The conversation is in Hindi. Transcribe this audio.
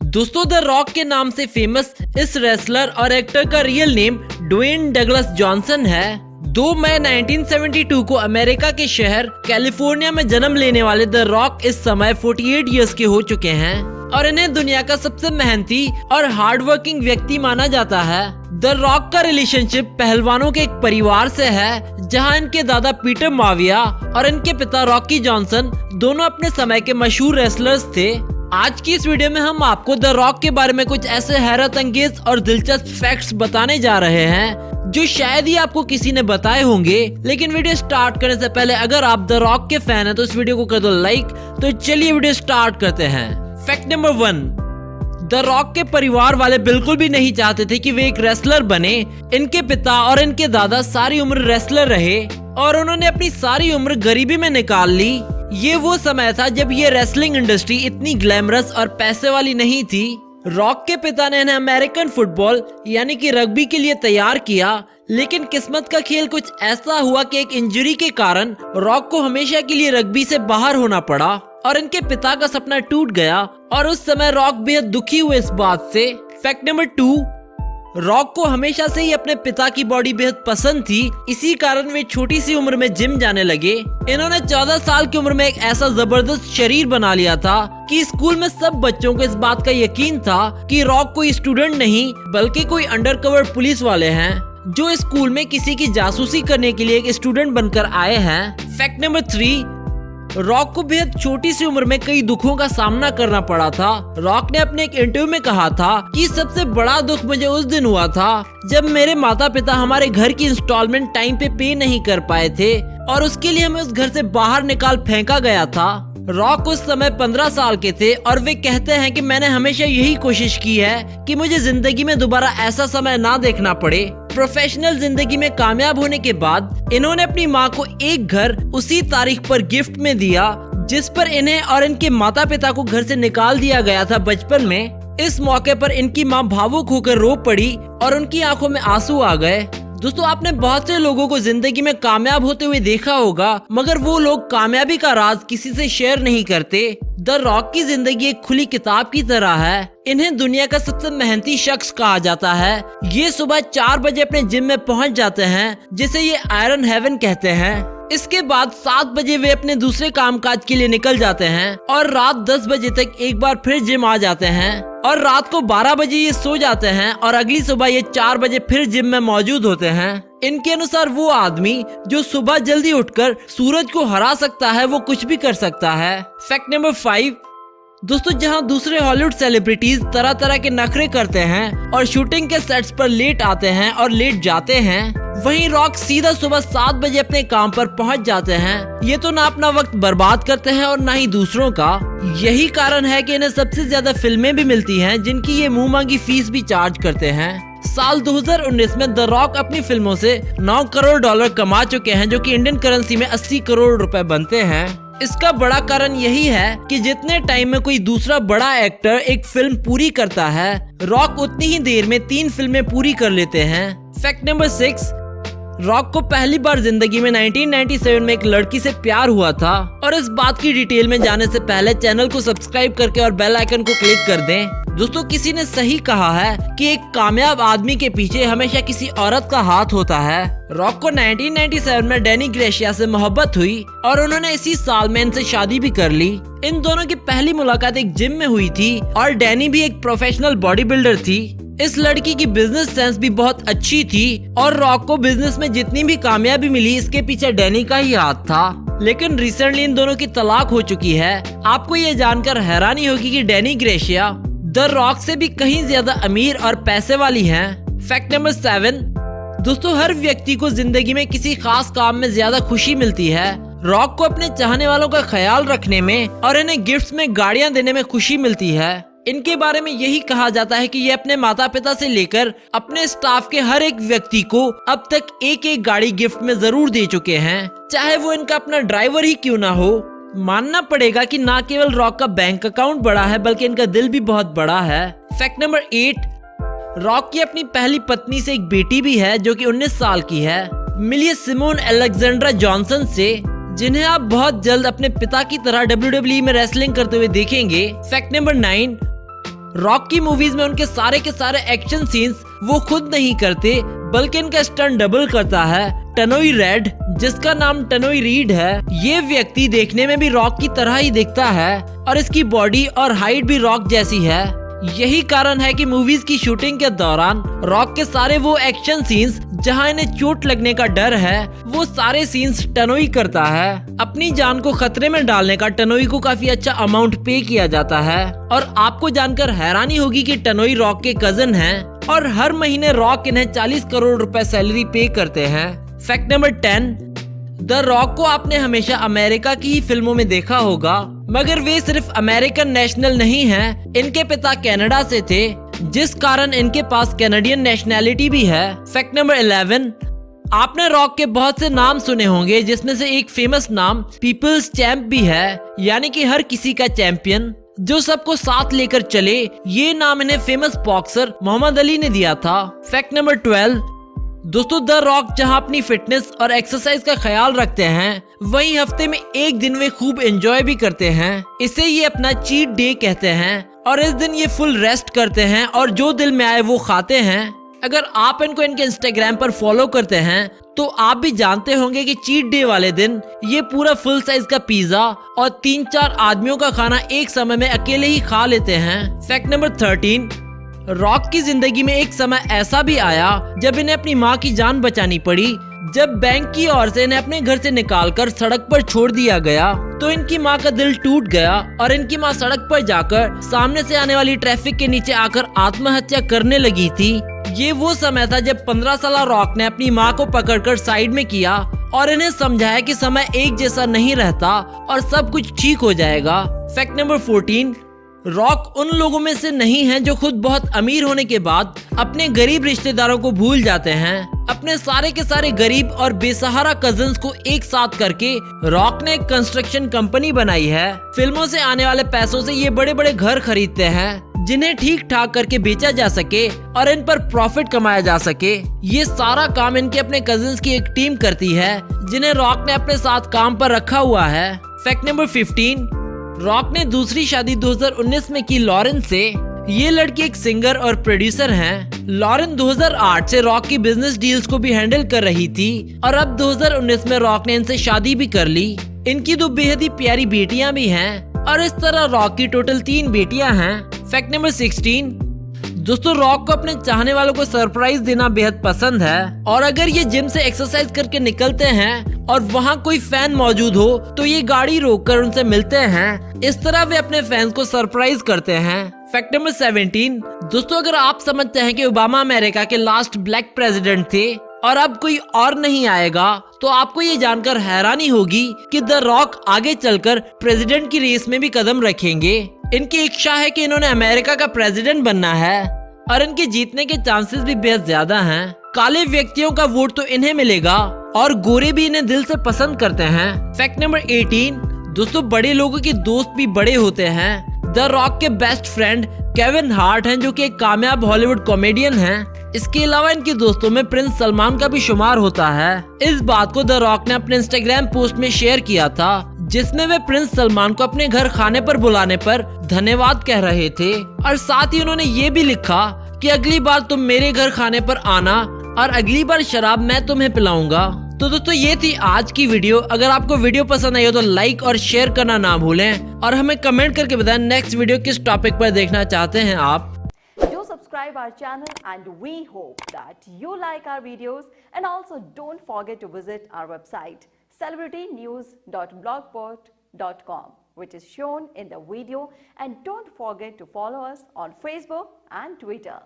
दोस्तों द रॉक के नाम से फेमस इस रेसलर और एक्टर का real name Dwayne Douglas Johnson है। 2 मई 1972 को अमेरिका के शहर कैलिफोर्निया में जन्म लेने वाले द रॉक इस समय 48 इयर्स के हो चुके हैं और इन्हें दुनिया का सबसे मेहनती और हार्ड वर्किंग व्यक्ति माना जाता है। द रॉक का रिलेशनशिप पहलवानों के एक परिवार से है, जहां इनके दादा पीटर माविया और इनके पिता रॉकी जॉनसन दोनों अपने समय के मशहूर रेसलर्स थे। आज की इस वीडियो में हम आपको द रॉक के बारे में कुछ ऐसे हैरत अंगेज और दिलचस्प फैक्ट्स बताने जा रहे हैं जो शायद ही आपको किसी ने बताए होंगे। लेकिन वीडियो स्टार्ट करने से पहले अगर आप द रॉक के फैन हैं तो इस वीडियो को कर दो लाइक। तो चलिए वीडियो स्टार्ट करते हैं। फैक्ट नंबर 1, द रॉक के परिवार वाले बिल्कुल भी नहीं चाहते थे कि वे एक रेसलर बने। इनके पिता और इनके दादा सारी उम्र रेसलर रहे और उन्होंने अपनी सारी उम्र गरीबी में निकाल ली। ये वो समय था जब ये रेसलिंग इंडस्ट्री इतनी ग्लैमरस और पैसे वाली नहीं थी। रॉक के पिता ने इन्हें अमेरिकन फुटबॉल यानी कि रग्बी के लिए तैयार किया, लेकिन किस्मत का खेल कुछ ऐसा हुआ कि एक इंजरी के कारण रॉक को हमेशा के लिए रग्बी से बाहर होना पड़ा और इनके पिता का सपना टूट गया और उस समय रॉक बेहद दुखी हुए इस बात से। फैक्ट नंबर 2, रॉक को हमेशा से ही अपने पिता की बॉडी बेहद पसंद थी, इसी कारण वे छोटी सी उम्र में जिम जाने लगे। इन्होंने 14 साल की उम्र में एक ऐसा जबरदस्त शरीर बना लिया था कि स्कूल में सब बच्चों को इस बात का यकीन था कि रॉक कोई स्टूडेंट नहीं बल्कि कोई अंडरकवर पुलिस वाले हैं जो स्कूल में किसी की जासूसी करने के लिए एक स्टूडेंट बनकर आए हैं। फैक्ट नंबर 3, रॉक को बेहद छोटी सी उम्र में कई दुखों का सामना करना पड़ा था। रॉक ने अपने एक इंटरव्यू में कहा था कि सबसे बड़ा दुख मुझे उस दिन हुआ था जब मेरे माता पिता हमारे घर की इंस्टॉलमेंट टाइम पे नहीं कर पाए थे और उसके लिए हमें उस घर से बाहर निकाल फेंका गया था। रॉक उस समय 15 साल के थे और वे कहते हैं कि मैंने हमेशा यही कोशिश की है कि मुझे जिंदगी में दोबारा ऐसा समय ना देखना पड़े। प्रोफेशनल जिंदगी में कामयाब होने के बाद इन्होंने अपनी माँ को एक घर उसी तारीख पर गिफ्ट में दिया जिस पर इन्हें और इनके माता पिता को घर से निकाल दिया गया था बचपन में। इस मौके पर इनकी माँ भावुक होकर रो पड़ी और उनकी आंखों में आंसू आ गए। दोस्तों आपने बहुत से लोगों को जिंदगी में कामयाब होते हुए देखा होगा, मगर वो लोग कामयाबी का राज किसी से शेयर नहीं करते। द रॉक की जिंदगी एक खुली किताब की तरह है। इन्हें दुनिया का सबसे मेहनती शख्स कहा जाता है। ये सुबह 4 बजे अपने जिम में पहुंच जाते हैं जिसे ये आयरन हेवन कहते हैं। इसके बाद 7 बजे वे अपने दूसरे कामकाज के लिए निकल जाते हैं और रात 10 बजे तक एक बार फिर जिम आ जाते हैं और रात को 12 बजे ये सो जाते हैं और अगली सुबह ये 4 बजे फिर जिम में मौजूद होते हैं। इनके अनुसार वो आदमी जो सुबह जल्दी उठकर सूरज को हरा सकता है वो कुछ भी कर सकता है। फैक्ट नंबर 5, दोस्तों जहां दूसरे हॉलीवुड सेलिब्रिटीज तरह तरह के नखरे करते हैं और शूटिंग के सेट्स पर लेट आते हैं और लेट जाते हैं, वहीं रॉक सीधा सुबह 7 बजे अपने काम पर पहुंच जाते हैं। ये तो ना अपना वक्त बर्बाद करते हैं और ना ही दूसरों का। यही कारण है कि इन्हें सबसे ज्यादा फिल्में भी मिलती हैं जिनकी ये मुंह मांगी फीस भी चार्ज करते हैं। साल 2019 में द रॉक अपनी फिल्मों से 9 करोड़ डॉलर कमा चुके हैं, जो कि इंडियन करेंसी में 80 करोड़ रुपए बनते हैं। इसका बड़ा कारण यही है कि जितने टाइम में कोई दूसरा बड़ा एक्टर एक फिल्म पूरी करता है, रॉक उतनी ही देर में 3 फिल्में पूरी कर लेते हैं। फैक्ट नंबर 6, रॉक को पहली बार जिंदगी में 1997 में एक लड़की से प्यार हुआ था और इस बात की डिटेल में जाने से पहले चैनल को सब्सक्राइब करके और बेल आइकन को क्लिक कर दें। दोस्तों किसी ने सही कहा है कि एक कामयाब आदमी के पीछे हमेशा किसी औरत का हाथ होता है। रॉक को 1997 में डैनी ग्रेशिया से मोहब्बत हुई और उन्होंने इसी साल में इनसे शादी भी कर ली। इन दोनों की पहली मुलाकात एक जिम में हुई थी और डैनी भी एक प्रोफेशनल बॉडी बिल्डर थी। इस लड़की की बिजनेस सेंस भी बहुत अच्छी थी और रॉक को बिजनेस में जितनी भी कामयाबी मिली इसके पीछे डैनी का ही हाथ था। लेकिन रिसेंटली इन दोनों की तलाक हो चुकी है। आपको ये जानकर हैरानी होगी कि डैनी ग्रेशिया द रॉक से भी कहीं ज्यादा अमीर और पैसे वाली हैं। फैक्ट नंबर 7, दोस्तों हर व्यक्ति को जिंदगी में किसी खास काम में ज्यादा खुशी मिलती है। रॉक को अपने चाहने वालों का ख्याल रखने में और इन्हें गिफ्ट्स में गाड़ियां देने में खुशी मिलती है। इनके बारे में यही कहा जाता है कि ये अपने माता पिता से लेकर अपने स्टाफ के हर एक व्यक्ति को अब तक एक गाड़ी गिफ्ट में जरूर दे चुके हैं, चाहे वो इनका अपना ड्राइवर ही क्यों ना हो। मानना पड़ेगा कि ना केवल रॉक का बैंक अकाउंट बड़ा है बल्कि इनका दिल भी बहुत बड़ा है। फैक्ट नंबर 8, रॉक की अपनी पहली पत्नी से एक बेटी भी है जो कि 19 साल की है। मिलिए सिमोन अलेक्जेंड्रा जॉनसन से, जिन्हें आप बहुत जल्द अपने पिता की तरह WWE में रेसलिंग करते हुए देखेंगे। फैक्ट नंबर 9, रॉक की मूवीज में उनके सारे के सारे एक्शन सीन्स वो खुद नहीं करते, बल्कि इनका स्टंट डबल करता है टनोई रेड, जिसका नाम टनोई रीड है। ये व्यक्ति देखने में भी रॉक की तरह ही दिखता है और इसकी बॉडी और हाइट भी रॉक जैसी है। यही कारण है कि मूवीज की शूटिंग के दौरान रॉक के सारे वो एक्शन सीन्स जहां इन्हें चोट लगने का डर है, वो सारे सीन्स टनोई करता है। अपनी जान को खतरे में डालने का टनोई को काफी अच्छा अमाउंट पे किया जाता है। और आपको जानकर हैरानी होगी कि टनोई रॉक के कजन हैं और हर महीने रॉक इन्हें 40 करोड़ रुपए सैलरी पे करते हैं। फैक्ट नंबर 10, द रॉक को आपने हमेशा अमेरिका की ही फिल्मों में देखा होगा, मगर वे सिर्फ अमेरिकन नेशनल नहीं हैं, इनके पिता कनाडा से थे, जिस कारण इनके पास कैनेडियन नेशनैलिटी भी है। फैक्ट नंबर 11, आपने रॉक के बहुत से नाम सुने होंगे, जिसमें से एक फेमस नाम पीपल्स चैंप भी है, यानी कि हर किसी का चैंपियन, जो सबको साथ लेकर चले। ये नाम इन्हें फेमस बॉक्सर मोहम्मद अली ने दिया था। फैक्ट नंबर 12, दोस्तों द रॉक जहां अपनी फिटनेस और एक्सरसाइज का ख्याल रखते हैं, वहीं हफ्ते में एक दिन वे खूब एंजॉय भी करते हैं। इसे ये अपना चीट डे कहते हैं और इस दिन ये फुल रेस्ट करते हैं और जो दिल में आए वो खाते हैं। अगर आप इनको इनके इंस्टाग्राम पर फॉलो करते हैं तो आप भी जानते होंगे कि चीट डे वाले दिन ये पूरा फुल साइज का पिज्जा और 3-4 आदमियों का खाना एक समय में अकेले ही खा लेते हैं। फैक्ट नंबर 13, रॉक की जिंदगी में एक समय ऐसा भी आया जब इन्हें अपनी माँ की जान बचानी पड़ी। जब बैंक की ओर से इन्हें अपने घर से निकालकर सड़क पर छोड़ दिया गया तो इनकी माँ का दिल टूट गया और इनकी माँ सड़क पर जाकर सामने से आने वाली ट्रैफिक के नीचे आकर आत्महत्या करने लगी थी। ये वो समय था जब 15 साल रॉक ने अपनी माँ को पकड़कर साइड में किया और इन्हें समझाया कि समय एक जैसा नहीं रहता और सब कुछ ठीक हो जाएगा। फैक्ट नंबर 14, रॉक उन लोगों में से नहीं है जो खुद बहुत अमीर होने के बाद अपने गरीब रिश्तेदारों को भूल जाते हैं। अपने सारे के सारे गरीब और बेसहारा कजन्स को एक साथ करके रॉक ने एक कंस्ट्रक्शन कंपनी बनाई है। फिल्मों से आने वाले पैसों से ये बड़े बड़े घर खरीदते हैं, जिन्हें ठीक ठाक करके बेचा जा सके और इन पर प्रॉफिट कमाया जा सके। ये सारा काम इनके अपने कजिन्स की एक टीम करती है, जिन्हें रॉक ने अपने साथ काम पर रखा हुआ है। फैक्ट नंबर 15, रॉक ने दूसरी शादी 2019 में की लॉरेन से। ये लड़की एक सिंगर और प्रोड्यूसर हैं। लॉरेन 2008 से रॉक की बिजनेस डील्स को भी हैंडल कर रही थी और अब 2019 में रॉक ने इनसे शादी भी कर ली। इनकी 2 बेहद ही प्यारी बेटियां भी हैं और इस तरह रॉक की टोटल 3 बेटियां हैं। फैक्ट नंबर 16, दोस्तों रॉक को अपने चाहने वालों को सरप्राइज देना बेहद पसंद है और अगर ये जिम से एक्सरसाइज करके निकलते हैं और वहाँ कोई फैन मौजूद हो तो ये गाड़ी रोककर उनसे मिलते हैं। इस तरह वे अपने फैंस को सरप्राइज करते हैं। फैक्ट नंबर 17, दोस्तों अगर आप समझते हैं कि ओबामा अमेरिका के लास्ट ब्लैक प्रेसिडेंट थे और अब कोई और नहीं आएगा, तो आपको ये जानकर हैरानी होगी कि द रॉक आगे चलकर प्रेसिडेंट की रेस में भी कदम रखेंगे। इनकी इच्छा है कि इन्होंने अमेरिका का प्रेसिडेंट बनना है और इनके जीतने के चांसेस भी बेहद ज्यादा हैं। काले व्यक्तियों का वोट तो इन्हें मिलेगा और गोरे भी इन्हें दिल से पसंद करते हैं। फैक्ट नंबर 18, दोस्तों बड़े लोगों के दोस्त भी बड़े होते हैं। द रॉक के बेस्ट फ्रेंड केविन हार्ट हैं, जो कि एक कामयाब हॉलीवुड कॉमेडियन हैं। इसके अलावा इनके दोस्तों में प्रिंस सलमान का भी शुमार होता है। इस बात को द रॉक ने अपने इंस्टाग्राम पोस्ट में शेयर किया था, जिसमें वे प्रिंस सलमान को अपने घर खाने पर बुलाने पर धन्यवाद कह रहे थे और साथ ही उन्होंने ये भी लिखा कि अगली बार तुम मेरे घर खाने पर आना और अगली बार शराब मैं तुम्हें पिलाऊंगा। तो दोस्तों ये थी आज की वीडियो। अगर आपको वीडियो पसंद आई हो तो लाइक और शेयर करना ना भूलें और हमें कमेंट करके बताएं नेक्स्ट वीडियो किस टॉपिक पर देखना चाहते हैं आप। Do subscribe our channel and we hope that you like our videos, and also don't forget to visit our website celebritynews.blogspot.com, which is shown in the video, and don't forget to follow us on Facebook and Twitter.